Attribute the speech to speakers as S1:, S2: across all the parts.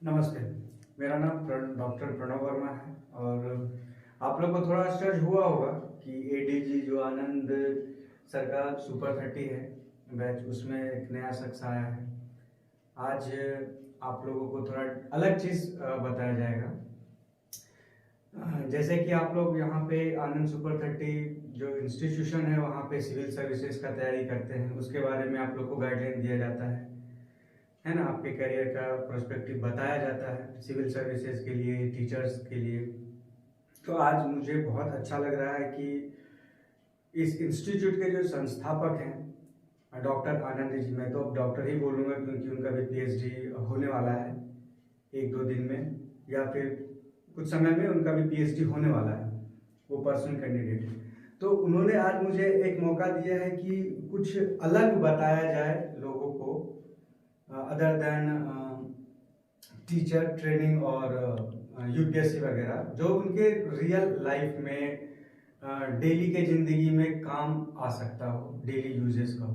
S1: नमस्ते। मेरा नाम डॉक्टर प्रणव वर्मा है और आप लोग को थोड़ा आश्चर्य हुआ होगा कि एडीजी जो आनंद सर का सुपर 30 है बैच, उसमें एक नया शख्स आया है। आज आप लोगों को थोड़ा अलग चीज़ बताया जाएगा। जैसे कि आप लोग यहाँ पे आनंद सुपर 30 जो इंस्टीट्यूशन है वहाँ पे सिविल सर्विसेज का तैयारी करते हैं, उसके बारे में आप लोग को गाइडलाइन दिया जाता है ना। आपके करियर का प्रोस्पेक्टिव बताया जाता है सिविल सर्विसेज के लिए, टीचर्स के लिए। तो आज मुझे बहुत अच्छा लग रहा है कि इस इंस्टीट्यूट के जो संस्थापक हैं डॉक्टर आनंद जी, मैं तो अब डॉक्टर ही बोलूँगा क्योंकि उनका भी पीएचडी होने वाला है 1-2 दिन में, या फिर कुछ समय में उनका भी पीएचडी होने वाला है, वो पर्सनल कैंडिडेट है। तो उन्होंने आज मुझे एक मौका दिया है कि कुछ अलग बताया जाए लोगों को, अदर देन टीचर ट्रेनिंग और यूपीएससी वगैरह, जो उनके रियल लाइफ में डेली के ज़िंदगी में काम आ सकता हो, डेली यूजेस का हो।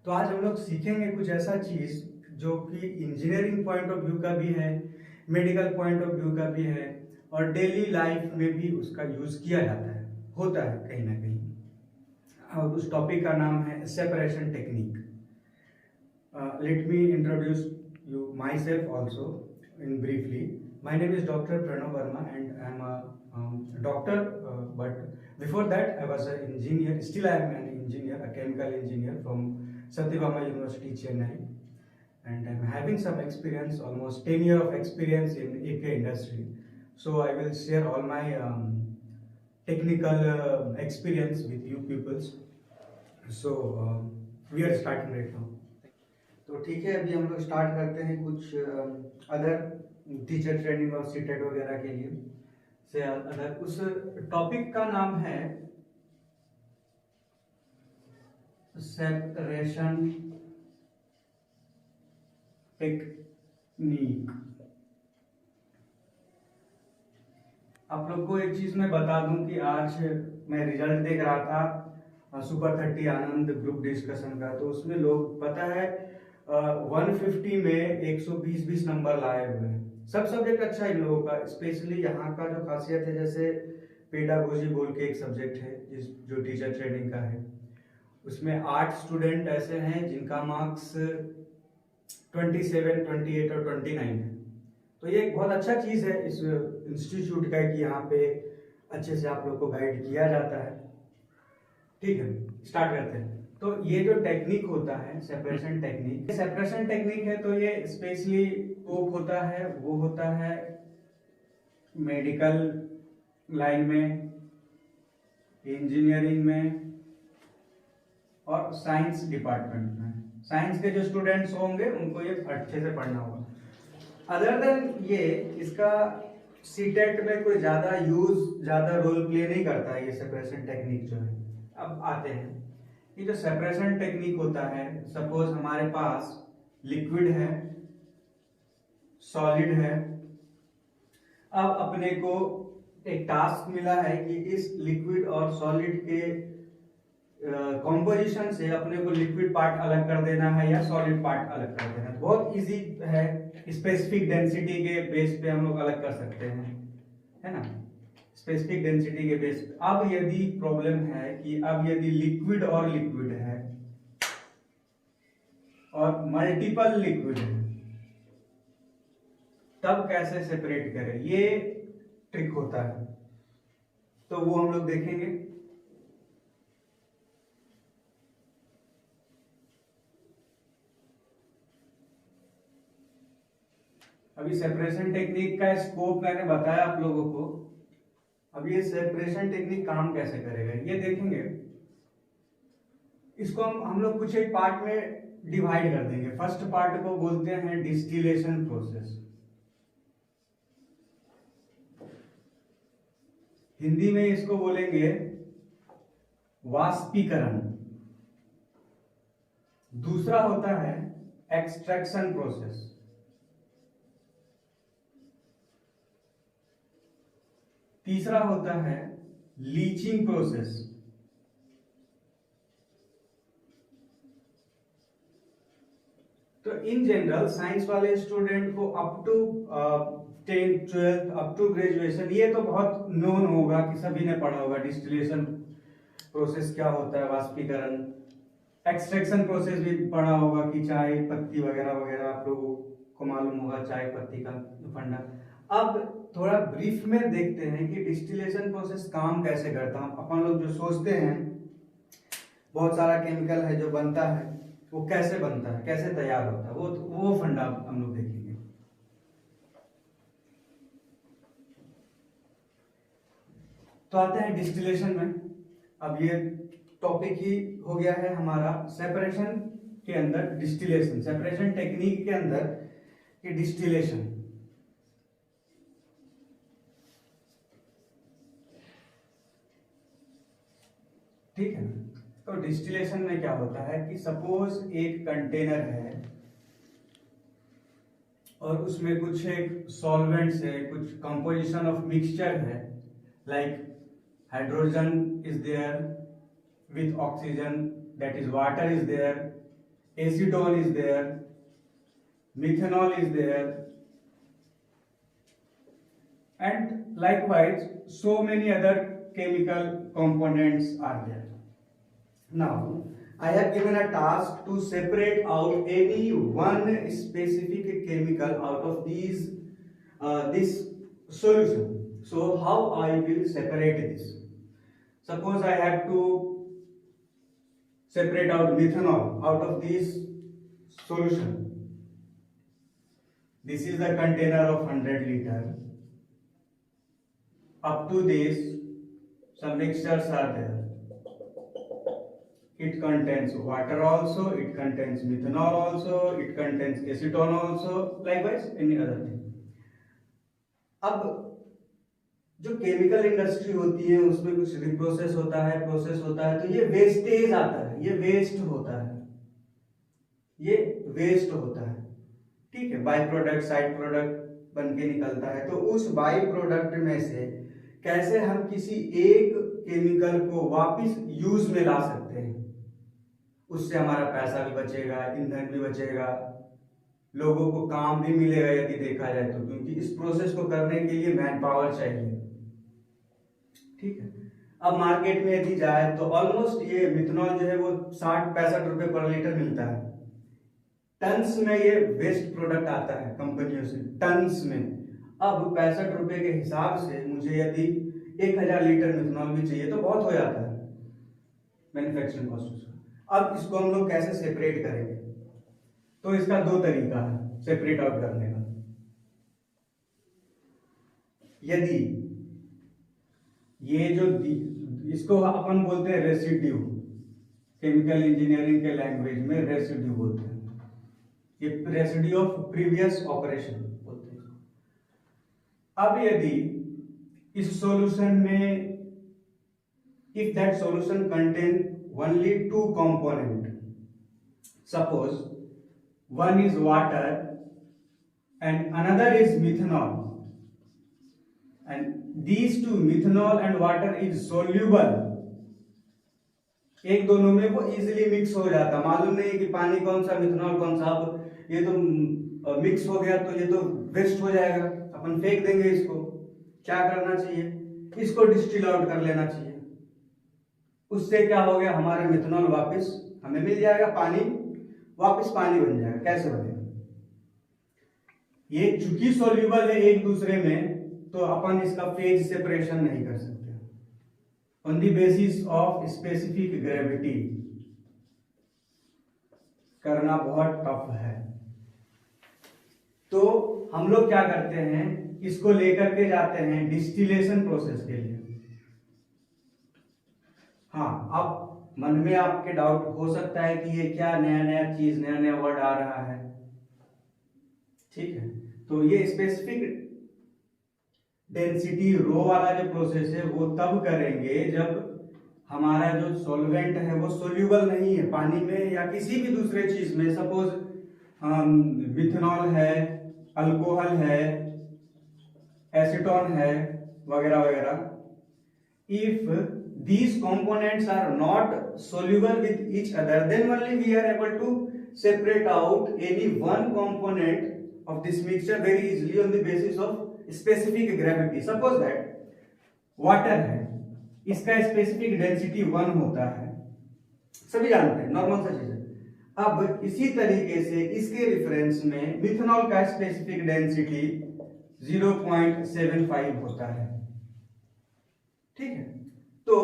S1: तो आज हम लोग सीखेंगे कुछ ऐसा चीज़ जो कि इंजीनियरिंग पॉइंट ऑफ व्यू का भी है, मेडिकल पॉइंट ऑफ व्यू का भी है, और डेली लाइफ में भी उसका यूज़ किया जाता है, होता है कहीं ना कहीं। और उस टॉपिक का नाम है separation technique. Let me introduce you myself also in briefly. My name is Dr. Pranav Verma and I am a doctor. But before that, I was an engineer. Still, I am an engineer, a chemical engineer from Satyabama University, Chennai. And I am having some experience, almost 10 years of experience in API industry. So I will share all my technical experience with you pupils. So we are starting right now. तो ठीक है, अभी हम लोग start करते हैं कुछ other teacher training और सीटेट वगैरह के लिए से अदर। उस टॉपिक का नाम है सेपरेशन टेक्निक। आप लोग को एक चीज मैं बता दूं कि आज मैं रिजल्ट देख रहा था सुपर 30 आनंद ग्रुप डिस्कशन का, तो उसमें लोग पता है 150 में 120 नंबर लाए हुए हैं। सब सब्जेक्ट अच्छा है इन लोगों का, स्पेशली यहाँ का जो खासियत है, जैसे पेडागोजी बोल के एक सब्जेक्ट है जो टीचर ट्रेनिंग का है, उसमें 8 स्टूडेंट ऐसे हैं जिनका मार्क्स 27, 28 और 29 है। तो ये एक बहुत अच्छा चीज़ है इस इंस्टीट्यूट का कि यहाँ पे अच्छे से आप लोग को गाइड किया जाता है। ठीक है, स्टार्ट करते हैं। तो ये जो टेक्निक होता है सेपरेशन टेक्निक है, तो ये स्पेशली स्कोप होता है, वो होता है मेडिकल लाइन में, इंजीनियरिंग में और साइंस डिपार्टमेंट में। साइंस के जो स्टूडेंट्स होंगे उनको ये अच्छे से पढ़ना होगा। अदर देन ये इसका सीटेट में कोई ज्यादा रोल प्ले नहीं करता है ये सेपरेशन टेक्निक जो है। अब आते हैं, ये जो सेपरेशन टेक्निक होता है, सपोज हमारे पास लिक्विड है, सॉलिड है। अब अपने को एक टास्क मिला है कि इस लिक्विड और सॉलिड के कंपोजिशन से अपने को लिक्विड पार्ट अलग कर देना है या सॉलिड पार्ट अलग कर देना है। बहुत इजी है, स्पेसिफिक डेंसिटी के बेस पे हम लोग अलग कर सकते हैं, है ना, स्पेसिफिक डेंसिटी के बेस पे। अब यदि प्रॉब्लम है कि अब यदि लिक्विड है और मल्टीपल लिक्विड है, तब कैसे सेपरेट करें, ये ट्रिक होता है। तो वो हम लोग देखेंगे। अभी सेपरेशन टेक्निक का स्कोप मैंने बताया आप लोगों को। अब ये सेपरेशन टेक्निक काम कैसे करेगा ये देखेंगे। इसको हम लोग कुछ एक पार्ट में डिवाइड कर देंगे। फर्स्ट पार्ट को बोलते हैं डिस्टिलेशन प्रोसेस, हिंदी में इसको बोलेंगे वाष्पीकरण। दूसरा होता है एक्सट्रैक्शन प्रोसेस, तीसरा होता है लीचिंग प्रोसेस, तो तो इन जनरल साइंस वाले स्टूडेंट को up to 10th 12th up to graduation ये तो बहुत नोन होगा कि सभी ने पढ़ा होगा डिस्टिलेशन प्रोसेस क्या होता है, वाष्पीकरण, एक्सट्रैक्शन प्रोसेस भी पढ़ा होगा कि चाय पत्ती वगैरह वगैरह आप लोगों को मालूम होगा चाय पत्ती का फंडा। अब थोड़ा ब्रीफ में देखते हैं कि डिस्टिलेशन प्रोसेस काम कैसे करता है। अपन लोग जो सोचते हैं बहुत सारा केमिकल है जो बनता है, वो कैसे बनता है, कैसे तैयार होता है, वो फंडा हम लोग देखेंगे। तो आते हैं डिस्टिलेशन में। अब ये टॉपिक ही हो गया है हमारा सेपरेशन के अंदर डिस्टिलेशन, सेपरेशन टेक्निक के अंदर कि डिस्टिलेशन। ठीक है। तो डिस्टिलेशन में क्या होता है कि सपोज एक कंटेनर है और उसमें कुछ एक सॉल्वेंट्स है, कुछ कंपोजिशन ऑफ मिक्सचर है, like hydrogen is there with oxygen, that is water is there, acetone is there, methanol is there, and likewise so many other chemical components are there. Now I have given a task to separate out any one specific chemical out of these this solution. So how I will separate this? Suppose I have to separate out methanol out of this solution. This is the container of 100 liter. Up to this some mixtures are there. It contains water also, it contains methanol also, it contains acetone also, likewise any other thing. अब जो chemical industry होती है उसमें कुछ reprocess होता है, process होता है, तो ये वेस्टेज आता है, ये वेस्ट होता है, ये वेस्ट होता है। ठीक है, बाई प्रोडक्ट साइड प्रोडक्ट बन के निकलता है। तो उस बाई प्रोडक्ट में से कैसे हम किसी एक केमिकल को वापस यूज में ला सकते हैं, उससे हमारा पैसा भी बचेगा, ईंधन भी बचेगा, लोगों को काम भी मिलेगा यदि देखा जाए तो, क्योंकि इस प्रोसेस को करने के लिए मैन पावर चाहिए। ठीक है। अब मार्केट में यदि जाए तो ऑलमोस्ट ये मिथनॉल जो है वो 60-65 रुपए पर लीटर मिलता है। टन्स में ये वेस्ट प्रोडक्ट आता है कंपनियों से, टन्स में। अब 65 रुपए के हिसाब से मुझे यदि 1000 लीटर मिथनॉल भी चाहिए तो बहुत हो जाता है मैन्युफैक्चरिंग कॉस्ट। अब इसको हम लोग कैसे सेपरेट करेंगे? तो इसका दो तरीका है सेपरेट आउट करने का। यदि ये जो इसको अपन बोलते हैं रेसिड्यू, केमिकल इंजीनियरिंग के लैंग्वेज में रेसिड्यू बोलते हैं, ये रेसिड्यू ऑफ प्रीवियस ऑपरेशन बोलते हैं। अब यदि इस सॉल्यूशन में if that solution contain only 2 component, suppose one is water and another is methanol, and these two methanol and water is soluble, एक दोनों में वो इजीली मिक्स हो जाता, मालूम नहीं कि पानी कौन सा मिथनॉल कौन सा। अब ये तो मिक्स हो गया तो ये तो वेस्ट हो जाएगा, अपन फेंक देंगे इसको। क्या करना चाहिए? इसको डिस्टिल आउट कर लेना चाहिए। उससे क्या हो गया, हमारे मिथनॉल वापस हमें मिल जाएगा, पानी वापस पानी बन जाएगा। कैसे बनेगा? ये चूंकि सॉल्यूबल है एक दूसरे में, तो अपन इसका फेज सेपरेशन नहीं कर सकते on the basis of specific gravity. करना बहुत टफ है। तो हम लोग क्या करते हैं, इसको लेकर के जाते हैं डिस्टिलेशन प्रोसेस के लिए। हाँ, अब मन में आपके डाउट हो सकता है कि ये क्या नया नया चीज, नया नया वर्ड आ रहा है। ठीक है, तो ये स्पेसिफिक डेंसिटी रो वाला जो प्रोसेस है वो तब करेंगे जब हमारा जो सॉल्वेंट है वो सोल्यूबल नहीं है पानी में या किसी भी दूसरे चीज में। सपोज मिथनॉल है, अल्कोहल है, एसीटोन है, वगैरह वगैरह। If these components are not soluble with each other, then only we are able to separate out any one component of this mixture very easily on the basis of specific gravity. Suppose that water है, इसका specific density 1 होता है, सभी जानते हैं, normal सा चीज है। अब इसी तरीके से इसके रिफरेंस में मिथनॉल का स्पेसिफिक डेंसिटी 0.75 होता है, ठीक है। तो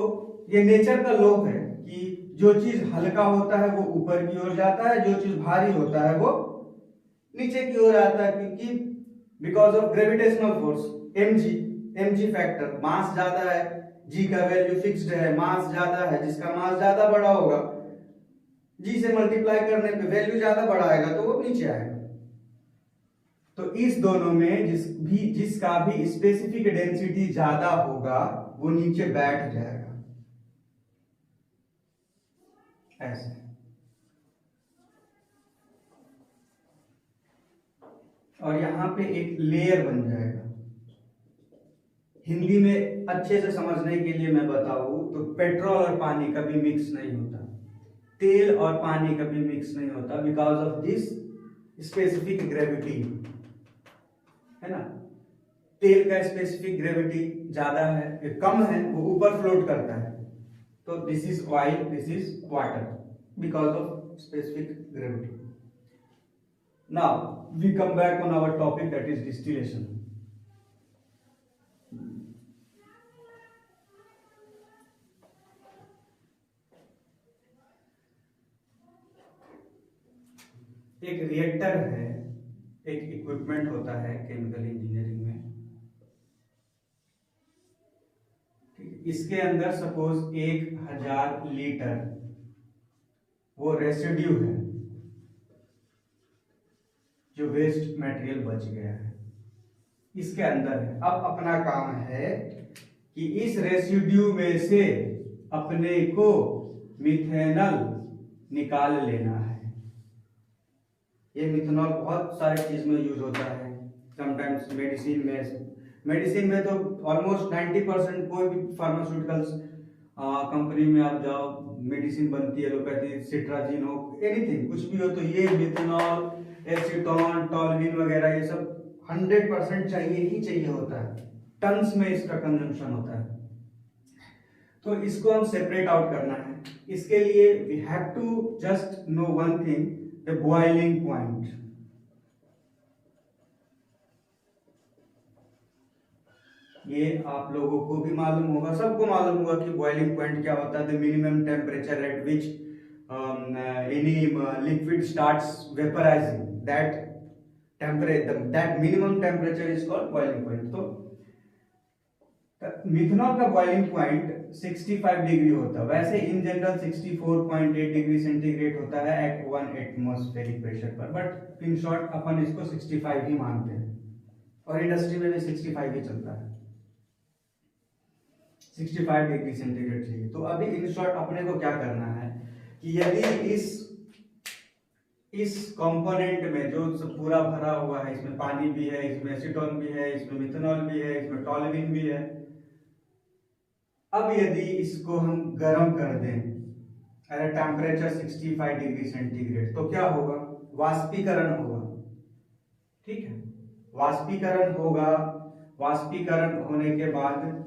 S1: ये नेचर का लॉ है कि जो चीज हल्का होता है वो ऊपर की ओर जाता है, जो चीज भारी होता है वो नीचे की ओर आता है, क्योंकि because of gravitational force mg factor, mass ज्यादा है, g का वैल्यू फिक्स्ड है, मास ज्यादा है, जिसका मास ज्यादा बड़ा होगा g से मल्टीप्लाई करने पे वैल्यू ज्यादा बड़ा आएगा तो वो नीचे आएगा। तो इस दोनों में जिसका भी स्पेसिफिक डेंसिटी ज्यादा होगा वो नीचे बैठ जाएगा, ऐसे। और यहां पे एक लेयर बन जाएगा। हिंदी में अच्छे से समझने के लिए मैं बताऊं तो पेट्रोल और पानी कभी मिक्स नहीं होता, तेल और पानी कभी मिक्स नहीं होता, because of this specific gravity, है ना। तेल का स्पेसिफिक ग्रेविटी ज्यादा है, कम है, वो ऊपर फ्लोट करता है। तो this is oil, this is water, because of specific gravity. Now we come back on our topic, that is distillation. एक रिएक्टर है, एक इक्विपमेंट होता है केमिकल इंजीनियरिंग में, ठीक है। इसके अंदर सपोज 1000 लीटर वो रेसिड्यू है, जो वेस्ट मटेरियल बच गया है, इसके अंदर है। अब अपना काम है कि इस रेसिड्यू में से अपने को मिथेनॉल निकाल लेना है। ये मिथेनॉल बहुत सारे चीज में यूज होता है, समटाइम्स मेडिसिन में तो ऑलमोस्ट 90% कोई भी फार्मास्यूटिकल्स कंपनी में आप जाओ, मेडिसिन बनती है, लोग कहते हैं सिट्राजिन हो, एनीथिंग, कुछ भी हो, तो ये मिथेनॉल, एसीटोन, टॉल्विन वगैरह ये सब 100% चाहिए ही चाहिए होता है, टन्स में इसका कंजम्पशन होता है। तो इसको हम सेपरेट आउट करना है। इसके लिए we have to just know one thing, the boiling point. ये आप लोगों को भी मालूम होगा, सबको मालूम होगा कि बॉइलिंग पॉइंट क्या होता है। The minimum temperature at which any liquid starts vaporizing, that minimum temperature is called boiling point. तो मिथनॉल का बॉइलिंग पॉइंट 65 डिग्री होता है, वैसे इन जनरल 64.8 डिग्री सेंटीग्रेड होता है एट 1 एटमॉस्फेरिक प्रेशर पर, बट इन शॉर्ट अपन इसको 65 ही मानते हैं, और इंडस्ट्री में भी 65 ही चलता है, 65 डिग्री सेंटीग्रेड चाहिए। तो अभी इन शॉर्ट अपने को क्या करना है कि यदि इस कंपोनेंट में जो पूरा भरा हुआ है, इसमें पानी भी है, इसमें एसीटोन भी है, इसमें मिथेनॉल भी है, इसमें टॉल्विन भी है, अब यदि इसको हम गर्म कर दें एट टेम्परेचर 65 डिग्री सेंटीग्रेड, तो क्या होगा? वाष्पीकरण होगा, ठीक है। वाष्पीकरण होगा, वाष्पीकरण होने के बाद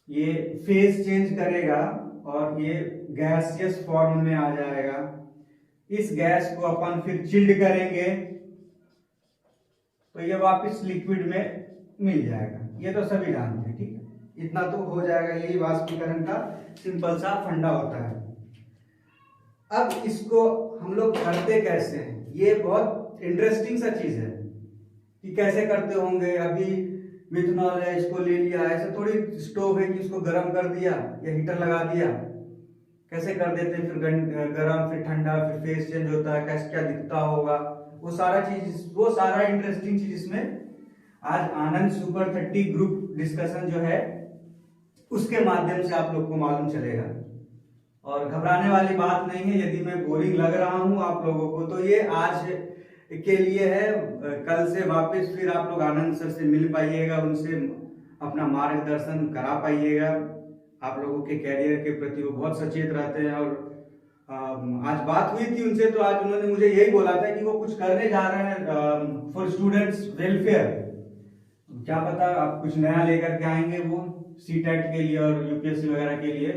S1: ये फेज चेंज करेगा और ये गैसियस फॉर्म में आ जाएगा। इस गैस को अपन फिर चिल्ड करेंगे तो ये वापस लिक्विड में मिल जाएगा। ये तो सभी जानते हैं, ठीक है, इतना तो हो जाएगा। यही वाष्पीकरण का सिंपल सा फंडा होता है। अब इसको हम लोग करते कैसे हैं, ये बहुत इंटरेस्टिंग सा चीज है कि कैसे करते होंगे। अभी मिथनॉल है, इसको ले लिया, ऐसे थोड़ी स्टोव है कि इसको गर्म कर दिया या हीटर लगा दिया, कैसे कर देते हैं, फिर गर्म फिर ठंडा, फिर फेस चेंज होता है, कैसे क्या दिखता होगा, वो सारा इंटरेस्टिंग चीज इसमें आज आनंद सुपर 30 ग्रुप डिस्कशन जो है उसके माध्यम से आप लोग को मालूम चलेगा। और घबराने वाली बात नहीं है, यदि मैं बोरिंग लग रहा हूं आप लोगों को तो ये आज के लिए है। कल से वापस फिर आप लोग आनंद सर से मिल पाइएगा, उनसे अपना मार्गदर्शन करा पाइएगा। आप लोगों के कैरियर के प्रति वो बहुत सचेत रहते हैं और आज बात हुई थी उनसे, तो आज उन्होंने मुझे यही बोला था कि वो कुछ करने जा रहे हैं फॉर स्टूडेंट्स वेलफेयर। क्या पता आप कुछ नया लेकर के आएंगे वो सीटेट के लिए और यूपीएससी वगैरह के लिए।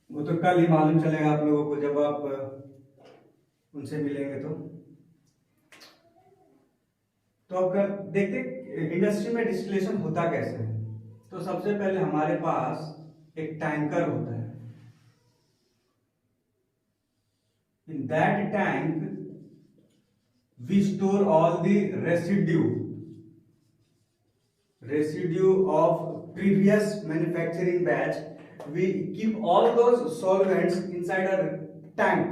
S1: वो तो कल ही मालूम चलेगा आप लोगों को जब आप उनसे मिलेंगे। तो अब देखते इंडस्ट्री में डिस्टिलेशन होता कैसे है। तो सबसे पहले हमारे पास एक टैंकर होता है। In that tank we store all the residue of previous manufacturing batch. We keep all those solvents inside a tank.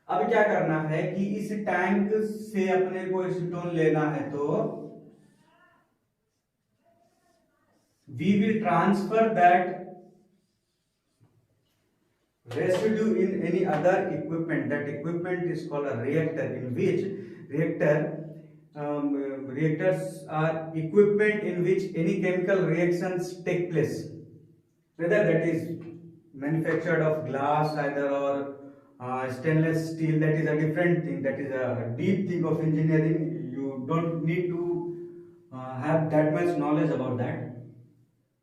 S1: अब क्या करना है कि इस टैंक से अपने को एसीटोन लेना है, तो we will transfer that residue in any other equipment. That equipment is called a reactor, in which reactors are equipment in which any chemical reactions take place, whether that is manufactured of glass either or stainless steel. That is a different thing, that is a deep thing of engineering. You don't need to have that much knowledge about that.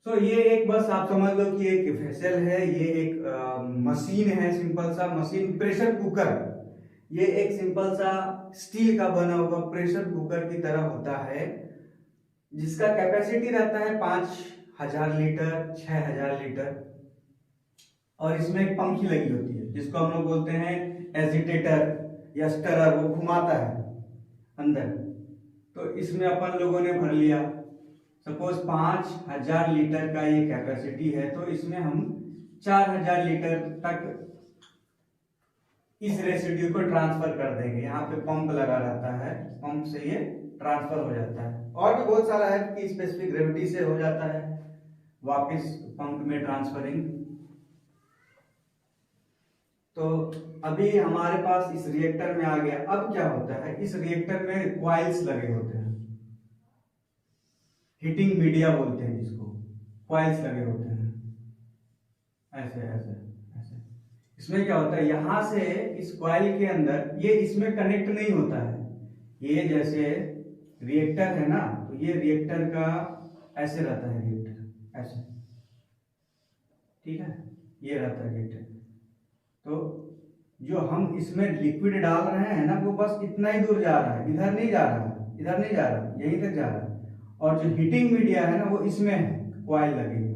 S1: तो ये एक बस आप समझ लो कि एक vessel है, ये एक मशीन है, सिंपल सा मशीन, प्रेशर कुकर। ये एक सिंपल सा स्टील का बना हुआ प्रेशर कुकर की तरह होता है, जिसका कैपेसिटी रहता है 5000 लीटर, 6000 लीटर। और इसमें एक पंखी लगी होती है जिसको हम लोग बोलते हैं एजिटेटर या स्टरर, वो घुमाता है अंदर। तो इसमें अपन लोगों ने भर लिया, सपोज 5000 लीटर का ये कैपेसिटी है, तो इसमें हम 4000 लीटर तक इस रेसिड्यू को ट्रांसफर कर देंगे। यहाँ पे पंप लगा रहता है, पंप से ये ट्रांसफर हो जाता है। और भी बहुत सारा है कि स्पेसिफिक ग्रेविटी से हो जाता है वापस पंप में ट्रांसफरिंग। तो अभी हमारे पास इस रिएक्टर में आ गया। अब क्या होता है, इस रिएक्टर में कॉइल्स लगे होते हैं, हीटिंग मीडिया बोलते हैं जिसको, कॉइल्स लगे होते हैं ऐसे ऐसे ऐसे। इसमें क्या होता है, यहां से इस कॉइल के अंदर ये इसमें कनेक्ट नहीं होता है। ये जैसे रिएक्टर है ना, तो ये रिएक्टर का ऐसे रहता है, रिएक्टर ऐसे, ठीक है, ये रहता है रिएक्टर। तो जो हम इसमें लिक्विड डाल रहे हैं ना, वो बस इतना ही दूर जा रहा है, इधर नहीं जा रहा है, इधर नहीं जा रहा, यहीं तक जा रहा है। और जो हीटिंग मीडिया है ना, वो इसमें है, कॉइल लगेगी।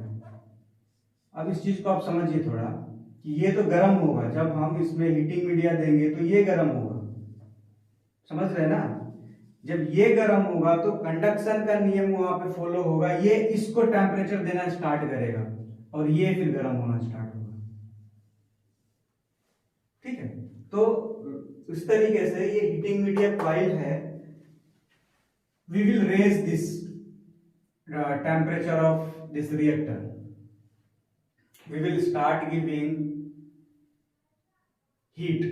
S1: अब इस चीज को आप समझिए थोड़ा कि ये तो गर्म होगा, जब हम इसमें हीटिंग मीडिया देंगे तो ये गर्म होगा, समझ रहे हैं ना। जब ये गर्म होगा तो कंडक्शन का नियम वहां पे फॉलो होगा, ये इसको टेम्परेचर देना स्टार्ट करेगा और ये फिर गर्म होना स्टार्ट होगा, ठीक है। तो इस तरीके से ये हीटिंग मीडिया कॉइल है। We will raise this temperature of this reactor. We will start giving heat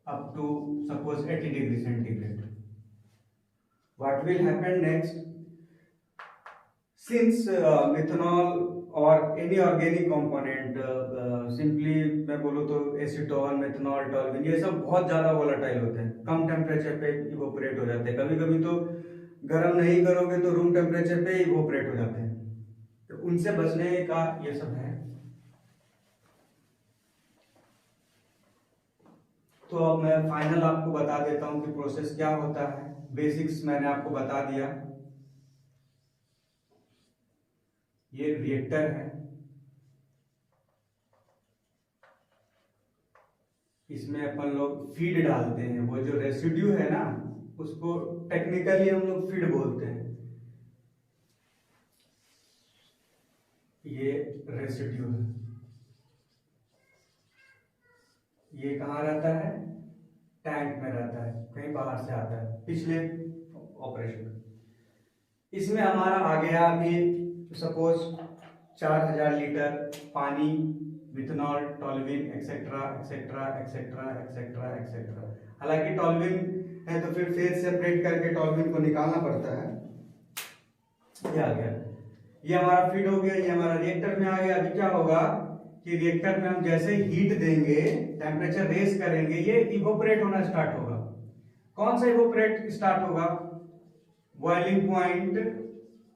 S1: up to suppose 80 degree centigrade. What will happen next? Since methanol or any organic component, simply मैं बोलूँ तो acetone, methanol, टॉल्विन, ये सब बहुत ज्यादा volatile होते हैं, कम temperature पे इवोपरेट हो जाते हैं। कभी कभी तो गर्म नहीं करोगे तो रूम टेम्परेचर पे इवोपरेट हो जाते हैं। तो उनसे बचने का ये सब है। तो अब मैं फाइनल आपको बता देता हूं कि प्रोसेस क्या होता है। बेसिक्स मैंने आपको बता दिया। ये रिएक्टर है, इसमें अपन लोग फीड डालते हैं। वो जो रेसिड्यू है ना, उसको टेक्निकली हम लोग फीड बोलते हैं। ये रेसिड्यू है, ये कहाँ रहता है, टैंक में रहता है, कहीं बाहर से आता है पिछले ऑपरेशन। इसमें हमारा आ गया अभी सपोज 4000 लीटर पानी, methanol, toluene, etcetera etcetera etcetera etcetera etcetera. हालांकि टॉल्विन है तो फिर फेज सेपरेट करके टॉल्विन को निकालना पड़ता है। ये आ गया। ये हमारा फीड हो गया, ये हमारा रिएक्टर में आ गया। अभी क्या होगा कि रिएक्टर में हम जैसे हीट देंगे, टेम्परेचर रेज करेंगे, ये इवोपरेट होना स्टार्ट होगा। कौन सा इवोपरेट स्टार्ट होगा? बॉइलिंग पॉइंट,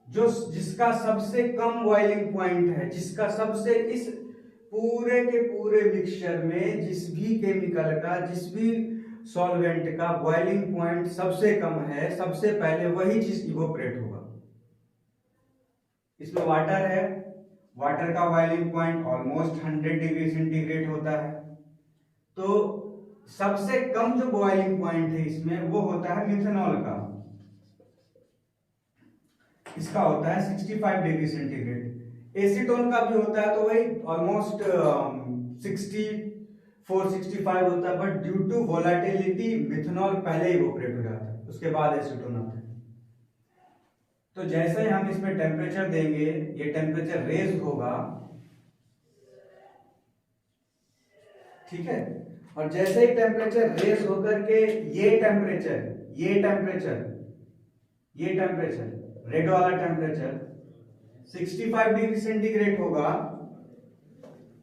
S1: जो जिसका सबसे कम बॉइलिंग पॉइंट है, जिसका सबसे इस पूरे के पूरे मिक्सचर में जिस भी केमिकल का, जिस भी सॉल्वेंट का बॉइलिंग पॉइंट सबसे कम है, सबसे पहले वही चीज इवोपरेट होगा। इसमें वाटर है, वाटर का boiling point almost 100 degree centigrade होता है। तो सबसे कम जो बॉइलिंग पॉइंट है इसमें वो होता है मिथेनॉल का, इसका होता है 65 डिग्री सेंटीग्रेड। एसीटोन का भी होता है तो वही ऑलमोस्ट 64-65 होता है, but due to volatility methanol पहले इवोपरेट हो जाता है, उसके बाद एसीटोन आता है। तो जैसे हम इसमें टेम्परेचर देंगे, ये टेम्परेचर रेज होगा, ठीक है। और जैसे ही टेम्परेचर रेज होकर के ये टेम्परेचर रेड वाला टेम्परेचर 65 डिग्री सेंटीग्रेड होगा,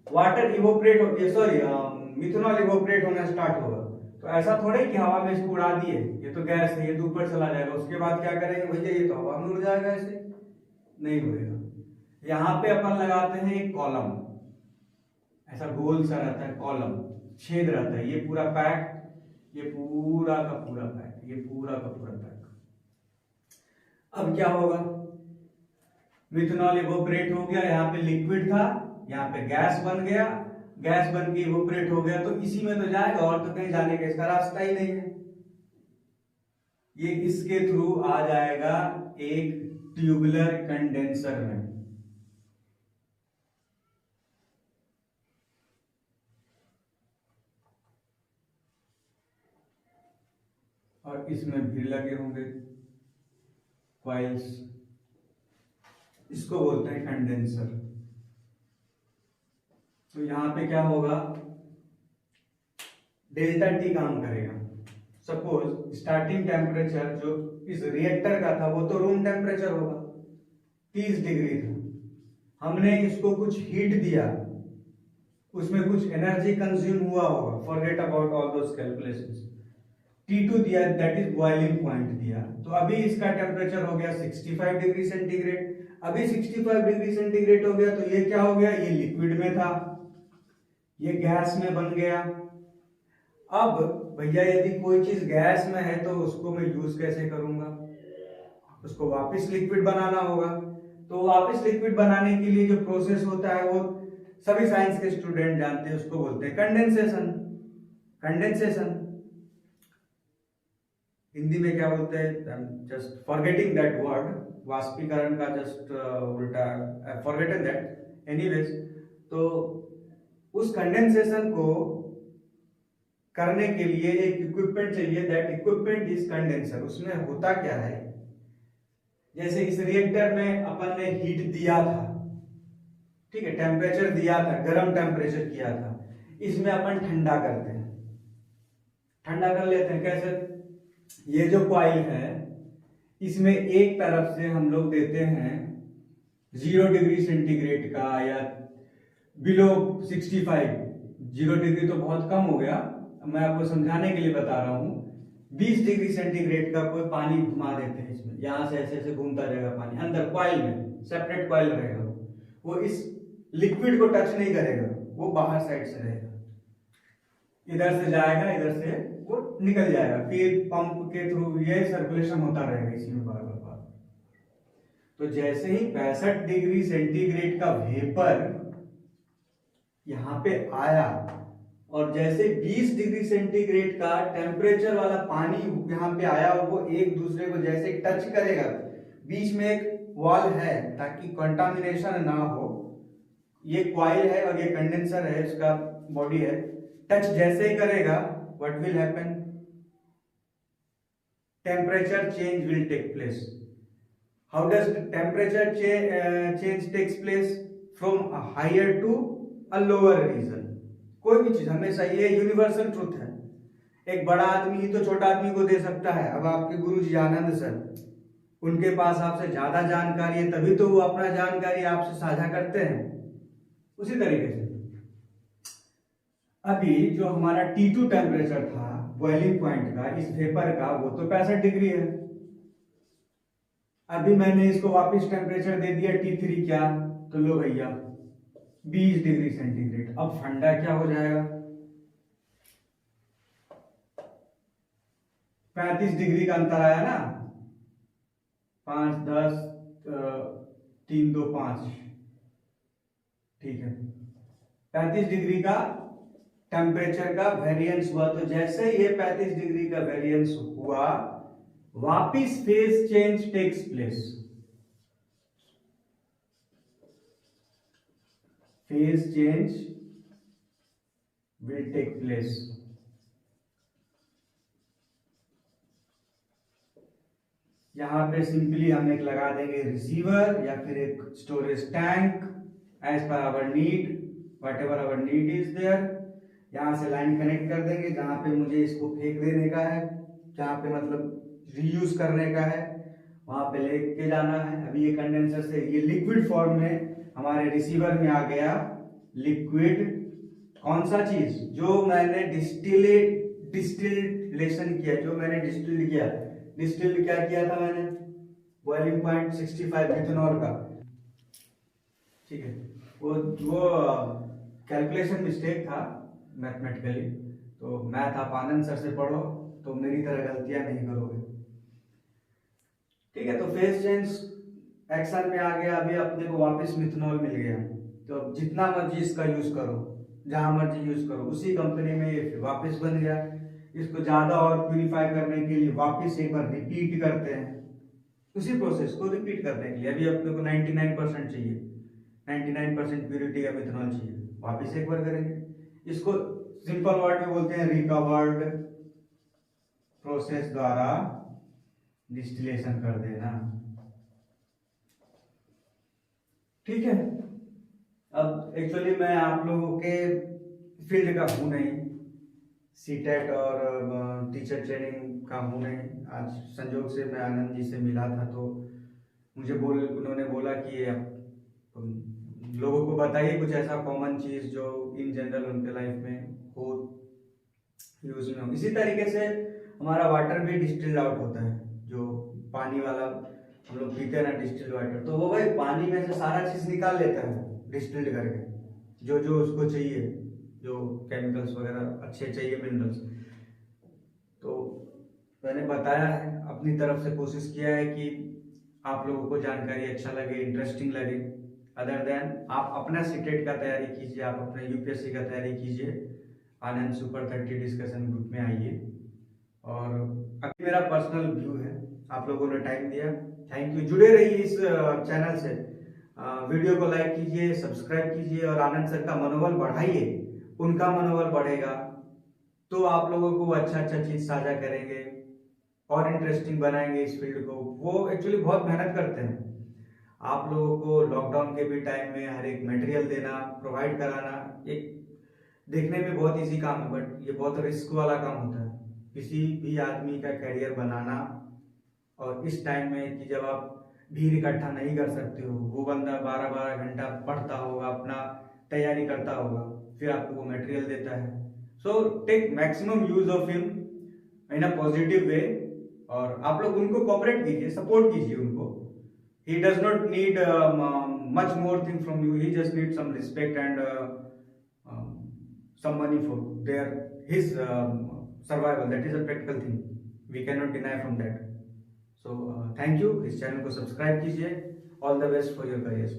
S1: वाटर इवोपरेट हो, सॉरी मिथेनॉल इवोपरेट होना स्टार्ट होगा। तो ऐसा थोड़े कि हवा में इसको उड़ा दिए, ये तो गैस है, ये तो ऊपर चला जाएगा, उसके बाद क्या करेंगे भैया, ये तो हवा में उड़ जाएगा, ऐसे नहीं होएगा। यहाँ पे अपन लगाते हैं एक कॉलम, ऐसा गोल सा रहता है कॉलम, छेद रहता है, ये पूरा पैक, ये पूरा का पूरा पैक, ये पूरा का पूरा पैक। अब क्या होगा, मिथेनॉल इवोपरेट हो गया, यहाँ पे लिक्विड था, यहाँ पे गैस बन गया, गैस बन के इवोपरेट हो गया, तो इसी में तो जाएगा, और तो कहीं जाने का इसका रास्ता ही नहीं है। ये इसके थ्रू आ जाएगा एक ट्यूबुलर कंडेंसर में। और इसमें भी लगे होंगे कॉइल्स, इसको बोलते हैं कंडेंसर। तो यहां पे क्या होगा, डेल्टा टी काम करेगा। सपोज स्टार्टिंग टेम्परेचर जो इस रिएक्टर का था वो तो रूम टेम्परेचर होगा, 30 डिग्री था, हमने इसको कुछ हीट दिया, उसमें कुछ एनर्जी कंज्यूम हुआ होगा, forget about all those calculations. T2 दिया, दैट इज बॉइलिंग पॉइंट दिया, तो अभी इसका टेम्परेचर हो गया 65 डिग्री सेंटीग्रेड। अभी 65 डिग्री सेंटीग्रेड हो गया, तो ये क्या हो गया, ये लिक्विड में था, ये गैस में बन गया। अब भैया यदि कोई चीज गैस में है तो उसको मैं यूज कैसे करूंगा, उसको वापस लिक्विड बनाना होगा। तो वापस लिक्विड बनाने के लिए जो प्रोसेस होता है वो सभी साइंस के स्टूडेंट जानते हैं, उसको बोलते हैं कंडेंसेशन। कंडेंसेशन हिंदी में क्या बोलते हैं, जस्ट फॉरगेटिंग दैट वर्ड, वाष्पीकरण का जस्ट उल्टा, फॉरगेटन दैट। एनीवेज, तो उस कंडेंसेशन को करने के लिए एक इक्विपमेंट चाहिए, दैट इक्विपमेंट इज कंडेंसर। उसमें होता क्या है, जैसे इस रिएक्टर में अपन ने हीट दिया था, ठीक है, टेम्परेचर दिया था, गर्म टेम्परेचर किया था, इसमें अपन ठंडा करते हैं, ठंडा कर लेते हैं। कैसे, ये जो कॉइल है इसमें एक तरफ से हम लोग देते हैं 0 डिग्री सेंटीग्रेड का, या बिलो 65, 0 डिग्री तो बहुत कम हो गया, मैं आपको समझाने के लिए बता रहा हूं, 20 डिग्री सेंटीग्रेड का कोई पानी घुमा देते हैं इसमें, यहां से ऐसे ऐसे घूमता जाएगा पानी, अंदर कॉइल में सेपरेट कॉइल रहेगा, वो इस लिक्विड को टच नहीं करेगा, वो बाहर साइड से रहेगा, इधर से जाएगा, इधर से वो निकल जाएगा, फिर पंप के थ्रू ये सर्कुलेशन होता रहेगा इसी में बार बार। तो जैसे ही 65 डिग्री सेंटीग्रेड का वेपर यहां पे आया, और जैसे 20 डिग्री सेंटीग्रेड का टेम्परेचर वाला पानी यहां पे आया, और वो एक दूसरे को जैसे टच करेगा, बीच में एक वॉल है ताकि कंटामिनेशन ना हो, ये कॉइल है और ये कंडेंसर है, इसका बॉडी है, टच जैसे ही करेगा, what will happen, temperature change will take place. How does temperature change takes place? From a higher to a lower region. कोई भी चीज हमेशा, ये यूनिवर्सल ट्रूथ है, एक बड़ा आदमी ही तो छोटा आदमी को दे सकता है। अब आपके गुरु जी आनंद सर, उनके पास आपसे ज्यादा जानकारी है, तभी तो वो अपना जानकारी आपसे साझा करते हैं। उसी तरीके से अभी जो हमारा T2 टेम्परेचर था बॉइलिंग पॉइंट का इस वेपर का, वो तो 65 डिग्री है। अभी मैंने इसको वापस टेम्परेचर दे दिया T3 क्या, तो लो भैया 20 डिग्री सेंटीग्रेड। अब ठंडा क्या हो जाएगा, 35 डिग्री का अंतर आया ना, 5 10 3 2 5, ठीक है। 35 डिग्री का टेम्परेचर का वेरिएंस हुआ, तो जैसे ये 35 डिग्री का वेरिएंस हुआ, वापिस phase change takes place. Phase change will take place. यहां पे सिंपली हम एक लगा देंगे रिसीवर या फिर एक storage tank as per our need, whatever our need is there. यहां से लाइन कनेक्ट कर देंगे, जहां पे मुझे इसको फेंक देने का है, जहां पे मतलब रीयूज करने का है, वहां पे लेके जाना है। अभी ये कंडेंसर से ये लिक्विड फॉर्म में हमारे रिसीवर में आ गया लिक्विड। कौन सा चीज, जो मैंने डिस्टिलेशन किया, जो मैंने डिस्टिल किया, डिस्टिल क्या किया था मैंने, बॉइलिंग पॉइंट 65 मिथेनॉल का, ठीक है। वो कैलकुलेशन मिस्टेक था मैथमेटिकली, तो मैथ आप आनंद सर से पढ़ो तो मेरी तरह गलतियां नहीं करोगे, ठीक है। तो फेज चेंज एक्शन में आ गया, अभी अपने को वापस मिथेनॉल मिल गया, तो जितना मर्जी इसका यूज करो, जहां मर्जी यूज करो, उसी कंपनी में ये वापस बन गया। इसको ज्यादा और प्यूरिफाई करने के लिए वापस एक बार रिपीट करते हैं, उसी प्रोसेस को रिपीट करने के लिए। अभी अपने को 99% चाहिए, 99% प्यूरिटी का मिथेनॉल चाहिए, वापस एक बार करेंगे। इसको सिंपल वर्ड में बोलते हैं रिकवर्ड प्रोसेस द्वारा डिस्टिलेशन कर देना, ठीक है। अब एक्चुअली मैं आप लोगों के फील्ड का हूं नहीं, सीटेट और टीचर ट्रेनिंग का हूं नहीं। आज संजोग से मैं आनंद जी से मिला था, तो मुझे उन्होंने बोला कि लोगों को बताइए कुछ ऐसा कॉमन चीज जो इन जनरल उनके लाइफ में हो, यूज में हो। इसी तरीके से हमारा वाटर भी डिस्टिल्ड आउट होता है, जो पानी वाला हम लोग पीते हैं ना डिस्टिल्ड वाटर, तो वो भाई पानी में से सारा चीज निकाल लेता है डिस्टिल्ड करके, जो जो उसको चाहिए, जो केमिकल्स वगैरह अच्छे चाहिए, मिनरल्स। तो मैंने बताया है, अपनी तरफ से कोशिश किया है कि आप लोगों को जानकारी अच्छा लगे, इंटरेस्टिंग लगे। अदर देन आप अपना सीटेट का तैयारी कीजिए, आप अपने यूपीएससी का तैयारी कीजिए, आनंद सुपर 30 डिस्कशन ग्रुप में आइए। और अभी मेरा पर्सनल व्यू है, आप लोगों ने टाइम दिया, थैंक यू। जुड़े रहिए इस चैनल से, वीडियो को लाइक कीजिए, सब्सक्राइब कीजिए और आनंद सर का मनोबल बढ़ाइए, उनका मनोबल बढ़ेगा तो आप लोगों को अच्छा अच्छा चीज साझा करेंगे और इंटरेस्टिंग बनाएंगे इस फील्ड को। वो एक्चुअली बहुत मेहनत करते हैं, आप लोगों को लॉकडाउन के भी टाइम में हर एक मटेरियल देना, प्रोवाइड कराना, एक देखने में बहुत इजी काम है, बट ये बहुत रिस्क वाला काम होता है, किसी भी आदमी का करियर बनाना। और इस टाइम में कि जब आप भीड़ इकट्ठा नहीं कर सकते हो, वो बंदा 12-12 घंटा पढ़ता होगा, अपना तैयारी करता होगा, फिर आपको वो मटेरियल देता है। So take maximum use of him in a positive way, और आप लोग उनको कोऑपरेट कीजिए, सपोर्ट कीजिए उनको। He does not need much more thing from you, he just need some respect and some money for their his survival. That is a practical thing, we cannot deny from that. So thank you, इस channel को subscribe कीजिए, all the best for your career.